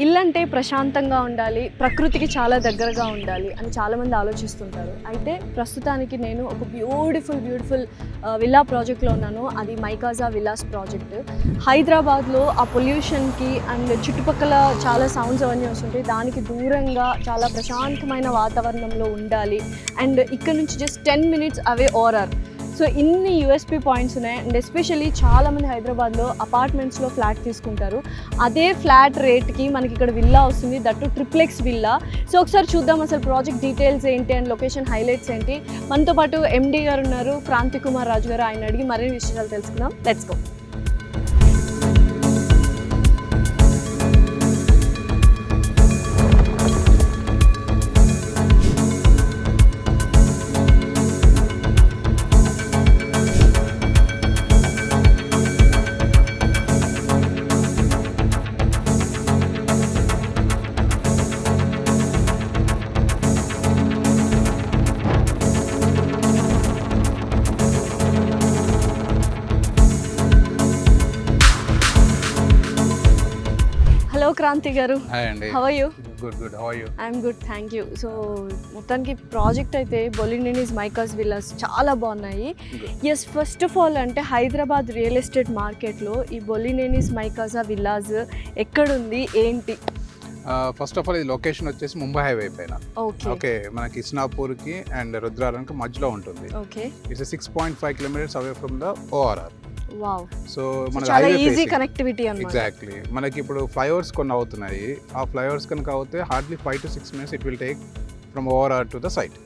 ఇల్లు అంటే ప్రశాంతంగా ఉండాలి, ప్రకృతికి చాలా దగ్గరగా ఉండాలి అని చాలామంది ఆలోచిస్తుంటారు. అయితే ప్రస్తుతానికి నేను ఒక బ్యూటిఫుల్ విల్లా ప్రాజెక్ట్లో ఉన్నాను. అది మైకాజా విల్లాస్ ప్రాజెక్ట్. హైదరాబాద్లో ఆ పొల్యూషన్కి అండ్ చుట్టుపక్కల చాలా సౌండ్స్ అవన్నీ వస్తుంటాయి. దానికి దూరంగా చాలా ప్రశాంతమైన వాతావరణంలో ఉండాలి. అండ్ ఇక్కడ నుంచి జస్ట్ 10 minutes అవే ఓఆర్ఆర్. సో ఇన్ని యూఎస్పీ పాయింట్స్ ఉన్నాయి. అండ్ ఎస్పెషల్లీ చాలామంది హైదరాబాద్లో అపార్ట్మెంట్స్లో ఫ్లాట్ తీసుకుంటారు. అదే ఫ్లాట్ రేట్కి మనకి ఇక్కడ విల్లా వస్తుంది, దట్టు ట్రిప్లెక్స్ విల్లా. సో ఒకసారి చూద్దాం అసలు ప్రాజెక్ట్ డీటెయిల్స్ ఏంటి అండ్ లొకేషన్ హైలైట్స్ ఏంటి. మనతో పాటు ఎండి గారు ఉన్నారు, క్రాంతి కుమార్ రాజు గారు. ఆయన అడిగి మరిన్ని విషయాలు తెలుసుకుందాం. Let's go. హలో క్రాంతి గారు, how are you? Good. How are you? I'm good, thank you. So మొత్తానికి ప్రాజెక్ట్ అయితే బొలినేనిస్ మైకాస్ విల్లాస్ చాలా బాగున్నాయి. ఎస్, ఫస్ట్ ఆఫ్ ఆల్ అంటే హైదరాబాద్ రియల్ ఎస్టేట్ మార్కెట్లో ఈ బొలినేనిస్ మైకాజా విల్లాస్ ఎక్కడుంది ఏంటి? ఫస్ట్ ఆఫ్ ఆల్ ఇది లొకేషన్ వచ్చేసి ముంబై హైవే పైన. ఓకే, మనకి ఇస్నాపూర్కి అండ్ రుద్రారానికి మధ్యలో ఉంటుంది. Okay, it's 6.5 kilometers away from the ORR. Wow. So మన చాలా ఈజీ కనెక్టివిటీ అన్నమాట. ఎగ్జాక్ట్లీ. మనకి ఇప్పుడు ఫ్లైఓవర్స్ కొన్ని అవుతున్నాయి. ఆ ఫ్లైఓవర్స్ కనుక అవుతే hardly 5 to 6 minutes it will take from ORR to the site.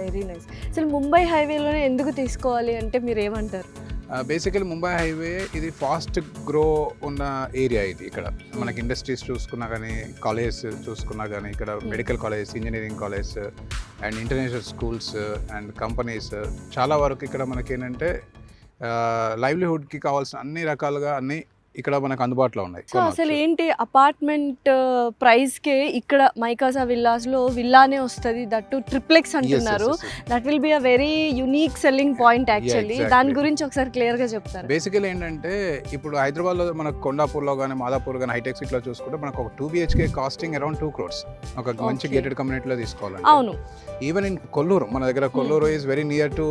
Very nice. అసలు ముంబై హైవేలోనే ఎందుకు తీసుకోవాలి అంటే మీరు ఏమంటారు? బేసికలీ ముంబై హైవే ఇది ఫాస్ట్ గ్రో ఉన్న ఏరియా. ఇది ఇక్కడ మనకి ఇండస్ట్రీస్ చూసుకున్నా కానీ, కాలేజెస్ చూసుకున్నా కానీ, ఇక్కడ medical college, engineering college and international schools and companies చాలా వరకు ఇక్కడ మనకి ఏంటంటే లైవ్లీహుడ్కి కావాల్సిన అన్ని రకాలుగా అన్ని ఇక్కడ మనకు అందుబాటులో ఉన్నాయి. సో అసలు ఏంటి అపార్ట్మెంట్ ప్రైస్కే ఇక్కడ మైకాజా విల్లాస్లో విల్లానే వస్తుంది, దట్టు ట్రిప్లెక్స్ అంటున్నారు. That will be a very unique selling point actually. దాని గురించి ఒకసారి క్లియర్గా చెప్తారు. బేసికలీ ఏంటంటే ఇప్పుడు హైదరాబాద్లో మనకు కొండాపూర్లో కానీ, మాదాపూర్ కానీ, హైటెక్ సిటీలో చూసుకుంటే మనకు ఒక 2 BHK కాస్టింగ్ అరౌండ్ 2 crores ఒక మంచి గేటెడ్ కమ్యూనిటీలో తీసుకోవాలి. అవును. ఈవెన్ ఇన్ కొల్లూరు, మన దగ్గర Kollur is very near to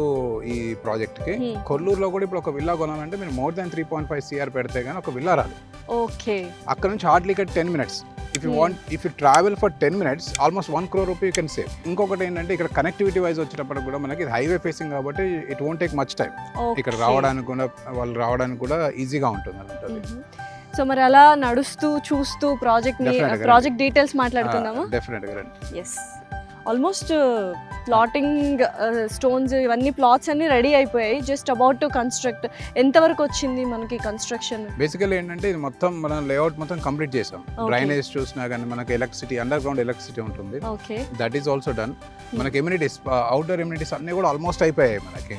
ఈ ప్రాజెక్ట్కి. కొల్లూరులో కూడా ఇప్పుడు ఒక విల్లా కొనాలంటే మీరు మోర్ దాన్ 3.5 CR పెడితే కానీ ఒక విల్లా రాదు. ఓకే, అక్కడ నుంచి hardly 10 minutes. If you travel for 10 minutes almost 1 crore rupee you can save. ఇంకొకటి ఏంటంటే ఇక్కడ కనెక్టివిటీ వైజ్ వచ్చేటప్పుడు కూడా మనకి హైవే ఫేసింగ్ కాబట్టి it won't take much time. ఇక్కడ రావడానికి కూడా ఈజీగా ఉంటుంది అన్నమాట. సో మరి అలా నడుస్తూ చూస్తూ ప్రాజెక్ట్ డీటెయిల్స్ మాట్లాడుకుందామా? డెఫినెట్గా రండి. ఎస్, ఆల్మోస్ట్ ప్లాటింగ్ స్టోన్స్ ఇవన్నీ ప్లాట్స్ అన్ని రెడీ అయిపోయాయి. Just about to construct. ఎంతవరకు వచ్చింది మనకి కన్స్ట్రక్షన్? బేసికల్లీ ఏంటంటే ఇది మొత్తం మనం లేఅవుట్ మొత్తం కంప్లీట్ చేసాం. డ్రైనేజ్ చూసినా కానీ మనకి ఎలక్ట్రిసిటీ, అండర్ గ్రౌండ్ ఎలక్ట్రిసిటీ ఉంటుంది. Okay, that is also done. మనకి ఎమ్యూనిటీస్, అవుట్డోర్ ఎమ్యూనిటీస్ అన్ని కూడా ఆల్మోస్ట్ అయిపోయాయి మనకి.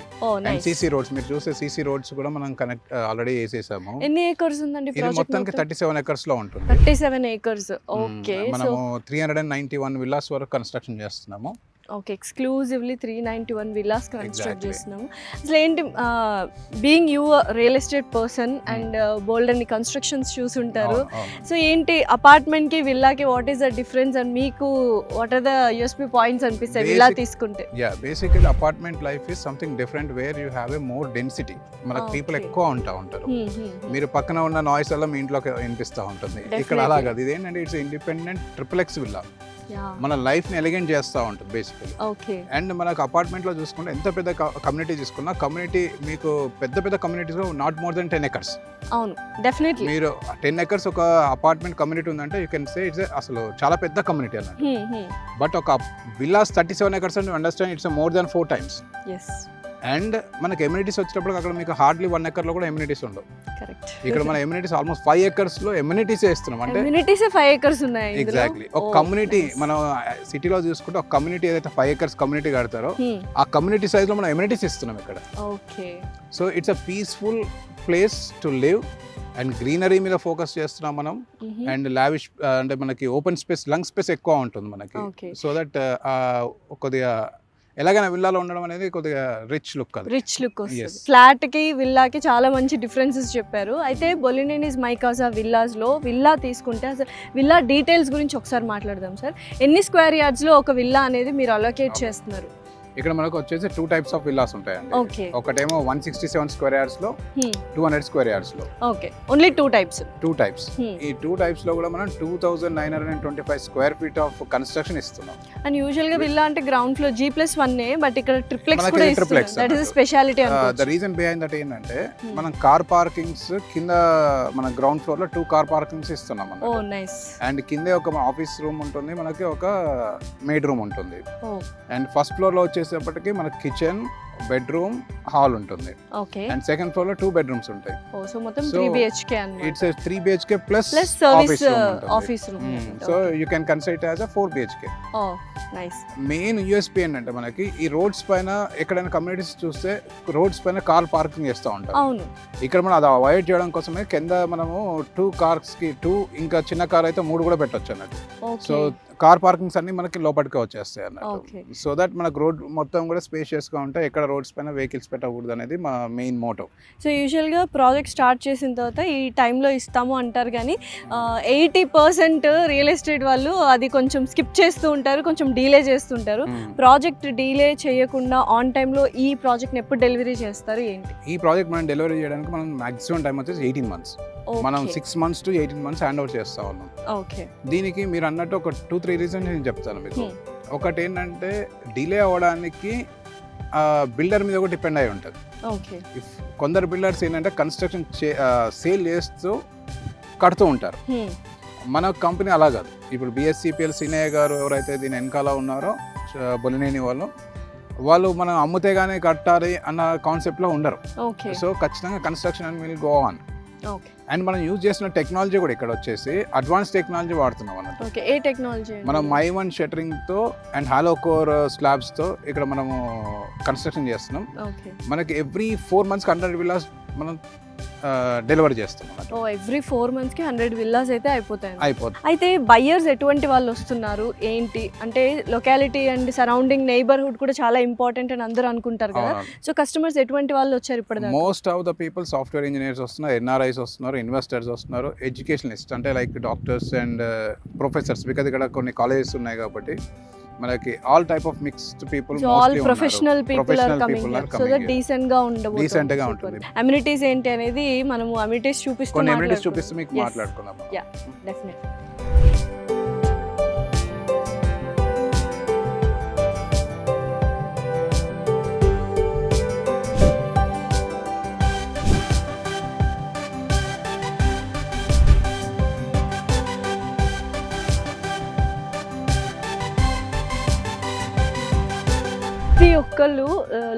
అండ్ సీసీ రోడ్స్, మీరు చూసే సీసీ రోడ్స్ కూడా మనం కనెక్ట్ ఆల్రెడీ వేసేసాము. ఎన్ని ఏకర్స్ ఉందండి? ఇది మొత్తానికి 37 acres లో ఉంటుంది. 37 acres. ఓకే, మనము 391 villas వరకు కన్స్ట్రక్షన్ చేస్తున్నాము. ఓకే, ఎక్స్క్లూజివ్లీ 391 విల్లాస్ కన్స్ట్రక్ట్ చేస్తున్నాము. అసలు ఏంటి, being you real estate person and బోల్డ్ అన్ని కన్స్ట్రక్షన్స్ చూసుంటారు. సో ఏంటి అపార్ట్మెంట్కి విల్లాకి what is the difference and మీకు what are the USP points అనిపిస్తాయి విల్లా తీసుకుంటే? Basically apartment life is something different where you have a more density. మనకు పీపుల్ ఎక్కువ ఉంటారు. మీరు పక్కన ఉన్న నాయిస్ వల్ల మీ ఇంట్లోకి వినిపిస్తూ ఉంటుంది. ఇక్కడ అలా కాదు. ఇదేంటంటే ఇట్స్ ఇండిపెండెంట్ ట్రిప్లెక్స్ విల్లా. మన లైఫ్ ని ఎలిగెంట్ చేస్తూ ఉంటుంది బేసికలీ. అండ్ మనకు అపార్ట్మెంట్ లో చూసుకుంటే ఎంత పెద్ద కమ్యూనిటీ తీసుకున్నా, కమ్యూనిటీ మీకు పెద్ద communities not more than 10 acres. అవును, డెఫినెట్లీ. మీరు 10 acres ఒక అపార్ట్మెంట్ కమ్యూనిటీ ఉందంటే యూ కెన్ సే ఇట్స్ అసలు చాలా పెద్ద కమ్యూనిటీ అన్నట్టు. బట్ ఒక విల్లాస్ 37 acres అంటే understand it's more than 4 times. And మనకి ఎమ్యూనిటీస్ వచ్చేటప్పుడు అక్కడ మీకు హార్డ్లీ 1 acre లో కూడా ఎమ్యూనిటీస్ ఉండవు. ఇక్కడ మన ఎమ్యూనిటీస్ ఆల్మోస్ట్ 5 acres లో ఎమ్యూనిటీస్ వేస్తున్నాం. అంటే 5 acres ఉన్నాయి. ఎగ్జాక్ట్లీ. ఒక కమ్యూనిటీ మనం సిటీలో చూసుకుంటే ఒక కమ్యూనిటీ ఏదైతే 5 acres కమ్యూనిటీ కడతారో ఆ కమ్యూనిటీ సైజ్ లో మనం ఎమ్యూనిటీస్ ఇస్తున్నాం ఇక్కడ. So it's a peaceful place to live and greenery మీద ఫోకస్ చేస్తున్నాం మనం. అండ్ లావిష్ అంటే మనకి ఓపెన్ స్పేస్, లంగ్ స్పేస్ ఎక్కువ ఉంటుంది మనకి. సో దట్ కొద్దిగా ఎలాగైనా విల్లాలో ఉండడం అనేది కొద్దిగా రిచ్ లుక్ అది. రిచ్ లుక్ వస్తుంది. Yes. ఫ్లాట్ కి విల్లాకి చాలా మంచి డిఫరెన్సెస్ చెప్పారు. అయితే బొలినేనిస్ మైకాజా విల్లాస్ లో విల్లా తీసుకుంటే అసలు విల్లా డీటెయిల్స్ గురించి ఒకసారి మాట్లాడదాం సార్. ఎన్ని స్క్వేర్ యార్డ్స్ లో ఒక విల్లా అనేది మీరు అలొకేట్ చేస్తున్నారు? ఇక్కడ మనకు వచ్చేసి 2 టైప్స్ ఆఫ్ విల్లాస్ ఉంటాయండి. ఓకే. ఒకటేమో 167 స్క్వేర్ యార్డ్స్ లో, 200 స్క్వేర్ యార్డ్స్ లో. Okay, only 2 types. 2 టైప్స్. ఈ 2 టైప్స్ లో కూడా మనం 2925 స్క్వేర్ ఫీట్ ఆఫ్ కన్స్ట్రక్షన్ ఇస్తున్నాం. అండ్ యూజువల్ గా విల్లా అంటే గ్రౌండ్ ఫ్లోర్ G+1 బట్ ఇక్కడ ట్రిప్లెక్స్ మనకి కూడా triplex ఇస్తున్నారు. దట్ ఇస్ అన్నట్టు. స్పెషాలిటీ ద అనుకోవచ్చు. రీజన్ బిహైండ్ దట్ ఏంటంటే మనం కార్ పార్కింగ్స్ కింద మన గ్రౌండ్ ఫ్లోర్ లో 2 కార్ పార్కింగ్స్ ఇస్తున్నాం ఓ అన్నమాట. నైస్. అండ్ కిందే ఒక ఆఫీస్ రూమ్ ఉంటుంది, మనకి ఒక మేడ్ రూమ్ ఉంటుంది. ఓ అండ్ ఫస్ట్ ఫ్లోర్ లో వచ్చేసేపటికి మనకి కిచెన్, బెడ్రూమ్, హాల్ ఉంటుంది. ఓకే. అండ్ సెకండ్ ఫ్లోర్ లో 2 బెడ్రూమ్స్ ఉంటాయి. ఓ సో మొత్తం So, 3 BHK అన్నమాట. It's 3 BHK plus plus service office room. So you can consider as 4 BHK. Oh nice. Main USP ఏంటంటే మనకి ఈ రోడ్స్ పైన ఎక్కడైనా కమ్యూనిటీస్ చూస్తే రోడ్స్ పైన కార్ పార్కింగ్ చేస్తూ ఉంటారు. అవును. ఇక్కడ మనం అది అవాయిడ్ చేయడం కోసమే కింద మనము 2 కార్స్ కి 2, ఇంకా చిన్న కార్ అయితే 3 కూడా పెట్టొచ్చు అన్నట్టు. So okay. కార్ పార్కింగ్స్ అన్ని మనకి లోపలికి వచ్చేస్తాయి అన్నట్టు. Okay. సో దట్ మనకు రోడ్ మొత్తం కూడా స్పేషియస్ గా ఉంటాయి, ఎక్కడ రోడ్స్ పైన వెహికల్స్ పెట్టకూడదు అనేది మా మెయిన్ మోటో. సో యూజువల్గా ప్రాజెక్ట్ స్టార్ట్ చేసిన తర్వాత ఈ టైంలో ఇస్తాము అంటారు, కానీ 80% రియల్ ఎస్టేట్ వాళ్ళు అది కొంచెం స్కిప్ చేస్తూ ఉంటారు, కొంచెం డీలే చేస్తుంటారు. ప్రాజెక్ట్ డీలే చేయకుండా ఆన్ టైంలో ఈ ప్రాజెక్ట్ని ఎప్పుడు డెలివరీ చేస్తారు ఏంటి? ఈ ప్రాజెక్ట్ మనం డెలివరీ చేయడానికి మనం మాక్సిమం టైం వచ్చేసి 18 months. మనం 6 months to 18 months hand over చేస్తా ఉన్నాం. ఓకే. దీనికి మీరు అన్నట్టు ఒక 2-3 రీజన్స్ నేను చెప్తాను మీకు. ఒకటి ఏంటంటే డిలే అవ్వడానికి బిల్డర్ మీద కూడా డిపెండ్ అయి ఉంటుంది. ఓకే. ఇఫ్ కొందరు బిల్డర్స్ ఏంటంటే కన్స్ట్రక్షన్ సేల్ చేస్తూ కడుతూ ఉంటారు. మన కంపెనీ అలా కాదు. ఇప్పుడు BSCPL సీనయ్య గారు ఎవరైతే దీని వెనకాల ఉన్నారో బొలినేని వాళ్ళు మనం అమ్ముతే గానీ కట్టాలి అన్న కాన్సెప్ట్లో ఉండరు. ఓకే. సో ఖచ్చితంగా construction and will go on. Okay. And మనం యూజ్ చేసిన టెక్నాలజీ కూడా ఇక్కడ వచ్చేసి అడ్వాన్స్ టెక్నాలజీ వాడుతున్నాం అన్నట్టు. ఓకే. ఏ టెక్నాలజీ? మనం My1 షట్టరింగ్ తో అండ్ హాలో కోర్ స్లాబ్స్ తో ఇక్కడ మనము కన్స్ట్రక్షన్ చేస్తున్నాం. ఓకే. మనకి ఎవ్రీ 4 months 100 విల్లాస్ మనం డెలివరీ చేస్తాం అన్నట్టు. ఓ ఎవ్రీ 4 months 100 విల్లాస్ అయితే అయిపోతాయి. అయిపోతుంది. అయితే బయ్యర్స్ ఎటువంటి వాళ్ళు వస్తున్నారు ఏంటి అంటే లొకాలిటీ అండ్ సరౌండింగ్ నైబర్హుడ్ కూడా చాలా ఇంపార్టెంట్ అని అందరూ అనుకుంటారు కదా. సో కస్టమర్స్ ఎటువంటి వాళ్ళు వచ్చారు ఇప్పుడు? Most of the people software engineers వస్తున్నారు, NRIs వస్తున్నారు, ఇన్వెస్టర్స్ వస్తున్నారు, ఎడ్యుకేషనలిస్ట్ అంటే like doctors and professors, because ఇక్కడ కొన్ని కాలేజెస్ ఉన్నాయి కాబట్టి మనకి all type of mixed people, all professional people are coming so that decent గా ఉండబోతుంది. డీసెంట్ గా ఉంటుంది. అమ్యూనిటీస్ ఏంటి అనేది మనము అమ్యూనిటీస్ కొన్ని అమ్యూనిటీస్ చూపిస్తూ మీకు మాట్లాడుకుందాం. Yeah definitely. ప్రతి ఒక్కళ్ళు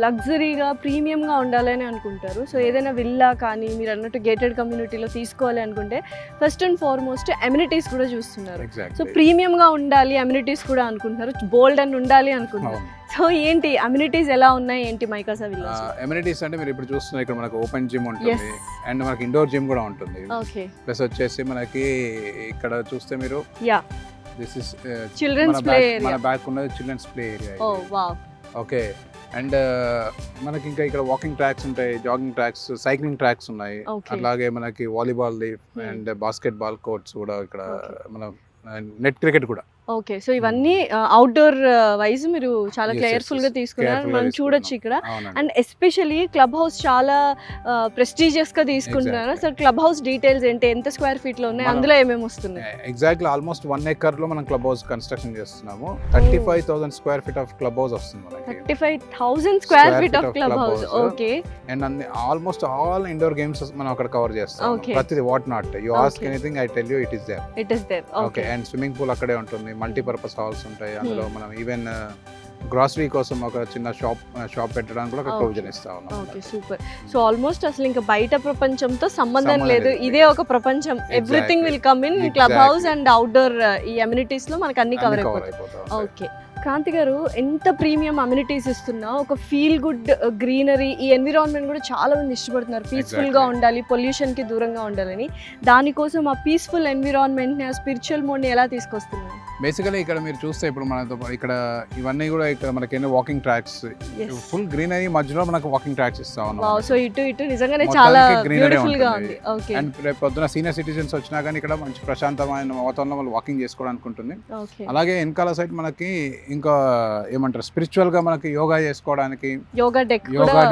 లగ్జరీగా ప్రీమియంగా ఉండాలని అనుకుంటారు. సో ఏదైనా విల్లా కానీ మీరు అన్నట్టు గేటెడ్ కమ్యూనిటీలో తీసుకోవాలి అనుకుంటే ఫస్ట్ అండ్ ఫార్మోస్ట్ అమ్యూనిటీస్ కూడా చూస్తున్నారు. సో ప్రీమియంగా ఉండాలి అమ్యూనిటీస్ కూడా అనుకుంటున్నారు, బోల్డ్ అని ఉండాలి అనుకుంటున్నారు. సో ఏంటి అమ్యూనిటీస్ ఎలా ఉన్నాయి ఏంటి మైకాసా విల్లాస్? అమ్యూనిటీస్ అంటే మీరు ఇప్పుడు చూస్తున్నారు ఇక్కడ మనకు ఓపెన్ జిమ్ ఉంటుంది అండ్ మనకి ఇండోర్ జిమ్ కూడా ఉంటుంది. ఓకే. ప్లస్ వచ్చేసి మనకి ఇక్కడ చూస్తే మీరు yeah this is children's play area. మన బ్యాక్ ఉన్నది children's play area. Oh wow. Okay. And మనకి ఇంకా ఇక్కడ వాకింగ్ ట్రాక్స్ ఉంటాయి, జాగింగ్ ట్రాక్స్, సైక్లింగ్ ట్రాక్స్ ఉన్నాయి. అలాగే మనకి volleyball and basketball courts కూడా ఇక్కడ మన నెట్ క్రికెట్ కూడా. ఓకే. సో ఇవన్నీ అవుట్డోర్ వైజ్ మీరు చాలా కేర్ఫుల్ గా తీసుకున్నారు, మనం చూడొచ్చు ఇక్కడ. అండ్ ఎస్పెషల్లీ క్లబ్ హౌస్ చాలా ప్రెస్టీజియస్ గా తీసుకుంటున్నారు. సో క్లబ్ హౌస్ డీటెయిల్స్ ఏంటి, ఎంత స్క్వేర్ ఫీట్ లో ఉన్నాయి, అందులో ఏమేమి వస్తున్నాయి? ఎగ్జాక్ట్లీ ఆల్మోస్ట్ 1 acre లో మనం క్లబ్ హౌస్ కన్స్ట్రక్షన్ చేస్తున్నాము. 35,000 square feet of club house వస్తుంది మనకి. 35,000 square feet of club house. Okay. And అన్ని ఆల్మోస్ట్ ఆల్ ఇండోర్ గేమ్స్ మనం అక్కడ కవర్ చేస్తాం. ప్రతిది what not you ask anything I tell you it is there. It is there. Okay. And swimming pool అక్కడే ఉంటుంది, multipurpose halls ఉంటాయి. అందులో మనం ఈవెన్ గ్రాసరీ కోసం ఒక చిన్న షాప్ పెట్టడానికి కూడా ప్రొవిజన్ ఇస్తా ఉన్నాం. Okay super. సో ఆల్మోస్ట్ అసలు ఇంకా బయట ప్రపంచంతో సంబంధం లేదు, ఇదే ఒక ప్రపంచం. Everything will come in club house and outdoor ఈ అమ్యూనిటీస్ లో మనకు అన్ని కవర్ అయిపోతాయి. ఓకే. క్రాంతి గారు, ఎంత ప్రీమియం అమ్యూనిటీస్ ఇస్తున్నా ఒక ఫీల్ గుడ్ గ్రీనరీ, ఈ ఎన్విరాన్మెంట్ కూడా చాలా మంది ఇష్టపడుతున్నారు. పీస్ఫుల్గా ఉండాలి, పొల్యూషన్కి దూరంగా ఉండాలని. దానికోసం ఆ పీస్ఫుల్ ఎన్విరాన్మెంట్ని, ఆ స్పిరిచువల్ మోడ్ని ఎలా తీసుకొస్తున్నారు? బేసికలీ ఇక్కడ మీరు చూస్తే ఇప్పుడు మనతో ఇక్కడ ఇవన్నీ కూడా ఇక్కడ మనకి ఎన్నో వాకింగ్ ట్రాక్స్, ఫుల్ గ్రీనరీ మధ్యలో మనకు వాకింగ్ ట్రాక్స్ ఇస్తా ఉన్నాం. సో ఇటు నిజంగానే చాలా బ్యూటిఫుల్ గా ఉంది. ఓకే. అండ్ రేపు పొద్దున సీనియర్ సిటిజన్స్ వచ్చినా కానీ ఇక్కడ మంచి ప్రశాంతమైన వాతావరణంలో వాళ్ళు వాకింగ్ చేసుకోవడానికి ఉంటుంది. ఓకే. అలాగే వెనకాల సైడ్ మనకి ఇంకా ఏమంటారు స్పిరిచువల్ గా మనకి యోగా చేసుకోవడానికి యోగా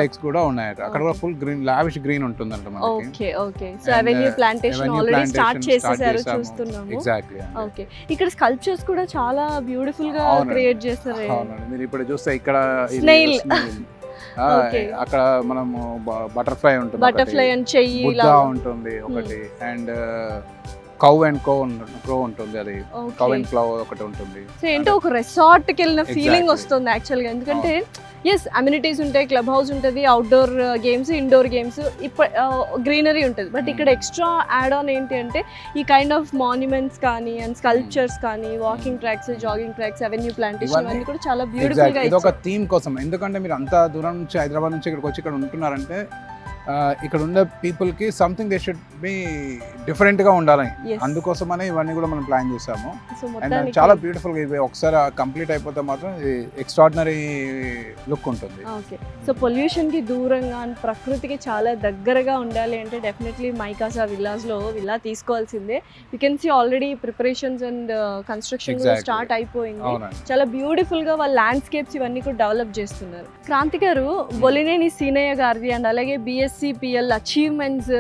డెక్స్ కూడా ఉన్నాయి. అక్కడ కూడా ఫుల్ గ్రీన్ లావిష్ గ్రీన్ ఉంటుందంట మనకి. Okay. Okay. So avenue plantation already start చేసేసారు చూస్తున్నాము. ఎగ్జాక్ట్లీ. ఓకే. ఇక్కడ స్కల్ప్చర్స్ కూడా చాలా బ్యూటిఫుల్ గా క్రియేట్ చేస్తారు. అవునండి. మీరు ఇప్పుడు చూస్తే ఇక్కడ స్నేల్, అక్కడ మనము బటర్ఫ్లై ఉంటుంది, బటర్ఫ్లై అండ్ చెయ్యి బుద్ధా ఉంటుంది ఒకటి, అండ్ కౌ అండ్ క్రో ఉంటుంది, అది కౌ అండ్ క్లౌ ఒకటి ఉంటుంది. సో ఏంటో ఒక రిసార్ట్ కి వెళ్ళిన ఫీలింగ్ వస్తుంది యాక్చువల్ గా. ఎందుకంటే ఎస్ అమ్యూనిటీస్ ఉంటాయి, క్లబ్ హౌస్ ఉంటుంది, outdoor games, indoor games, greenery ఉంటుంది. బట్ ఇక్కడ ఎక్స్ట్రా యాడ్ ఆన్ ఏంటి అంటే ఈ కైండ్ ఆఫ్ మాన్యుమెంట్స్ కానీ అండ్ స్కల్ప్చర్స్ కానీ, walking tracks, jogging tracks, avenue plantation అన్ని కూడా చాలా బ్యూటిఫుల్ గా. ఇది ఒక థీమ్ కోసం, ఎందుకంటే మీరు అంత దూరం నుంచి హైదరాబాద్ నుంచి ఇక్కడికి వచ్చి ఇక్కడ ఉంటున్నారంటే ఇక్కడ ఉన్న పీపుల్కి సంథింగ్ దే షుడ్ బి డిఫరెంట్గా ఉండాలని, అందుకోసమనే ఇవన్నీ కూడా మనం ప్లాన్ చేసాము. అండ్ చాలా బ్యూటిఫుల్గా ఇవి ఒకసారి కంప్లీట్ అయిపోతే మాత్రం ఇది ఎక్స్ట్రాడినరీ లుక్ ఉంటుంది. ఓకే. సో పొల్యూషన్కి దూరంగా అండ్ ప్రకృతికి చాలా దగ్గరగా ఉండాలి అంటే డెఫినెట్లీ మైకాసా విల్లాస్లో విల్లా తీసుకోవాల్సిందే. You can see already preparations and construction start అయిపోయింది. చాలా బ్యూటిఫుల్గా వాళ్ళ ల్యాండ్స్కేప్స్ ఇవన్నీ కూడా డెవలప్ చేస్తున్నారు. క్రాంతి గారు, బొలినేని సీనయ్య గారిది అండ్ అలాగే బిఎస్సిపిఎల్ అచీవ్మెంట్స్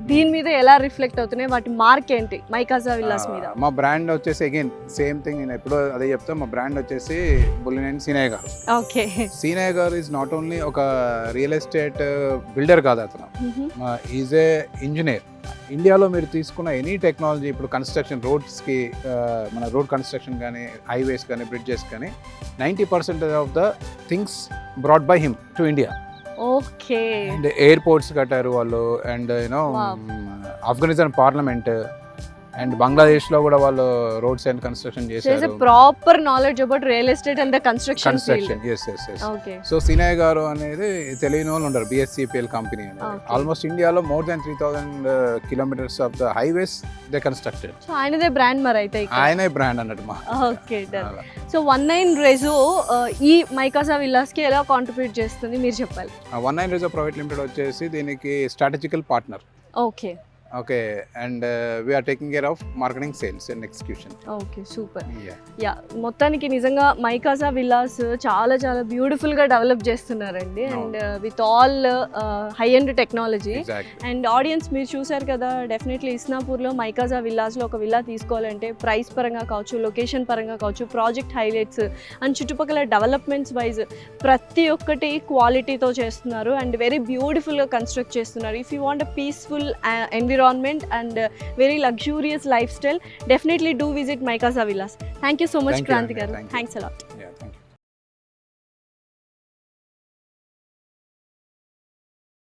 దీని మీద ఎలా రిఫ్లెక్ట్ అవుతున్నాయి, వాటి మార్క్ ఏంటి మైకాసా విల్లాస్ మీద? మా బ్రాండ్ వచ్చేసి అగైన్ సేమ్ థింగ్, నేను ఎప్పుడో అదే చెప్తా. మా బ్రాండ్ వచ్చేసి బొలినేని సీనయ్య గారు. ఓకే. సీనయ్య గారు ఈజ్ నాట్ ఓన్లీ ఒక రియల్ ఎస్టేట్ బిల్డర్ కాదు, అతను ఈజ్ ఏ ఇంజనీర్. ఇండియాలో మీరు తీసుకున్న ఎనీ టెక్నాలజీ, ఇప్పుడు కన్స్ట్రక్షన్ రోడ్స్కి, మన రోడ్ కన్స్ట్రక్షన్ కానీ, హైవేస్ కానీ, బ్రిడ్జెస్ కానీ 90% of the things brought by him to India. Okay. And airports కట్టారు వాళ్ళు, and you know Afghanistan parliament and Bangladesh లో కూడా వాళ్ళు రోడ్స్ అండ్ కన్స్ట్రక్షన్ చేశారు. Proper knowledge about real estate and the construction. Okay. So Seenaiah గారు అనేది తెలియని వాళ్ళు ఉంటారు. బిఎస్సిపిఎల్ కంపెనీ అనేది ఆల్మోస్ట్ ఇండియాలో more than 3000 kilometers of the highways they constructed. So ఆయనదే బ్రాండ్ మరి అయితే ఆయనే బ్రాండ్ అన్నట్టు మా. ఓకే. సో 19 రెజో ఈ మైకాసా విల్లాస్ కి ఎలా కాంట్రిబ్యూట్ చేస్తుంది మీరు చెప్పాలి. 19 రెజో ప్రైవేట్ లిమిటెడ్ వచ్చేసి దీనికి strategical partner. Okay. Okay. And we are taking care of marketing, sales and execution. Okay, super. Yeah, మొత్తానికి నిజంగా మైకాసా విల్లాస్ చాలా చాలా బ్యూటిఫుల్గా డెవలప్ చేస్తున్నారండి. And with all high end technology. And audience మీరు చూసారు కదా, డెఫినెట్లీ ఇస్నాపూర్లో మైకాసా విల్లాస్లో ఒక విల్లా తీసుకోవాలంటే ప్రైస్ పరంగా కావచ్చు, లొకేషన్ పరంగా కావచ్చు, ప్రాజెక్ట్ హైలైట్స్ అండ్ చుట్టుపక్కల డెవలప్మెంట్స్ వైజ్ ప్రతి ఒక్కటి క్వాలిటీతో చేస్తున్నారు అండ్ వెరీ బ్యూటిఫుల్గా కన్స్ట్రక్ట్ చేస్తున్నారు. If you want a peaceful environment and very luxurious lifestyle, definitely do visit Maykaza Villas. Thank you so much, Kranti garu. Thanks a lot. Yeah, thank you.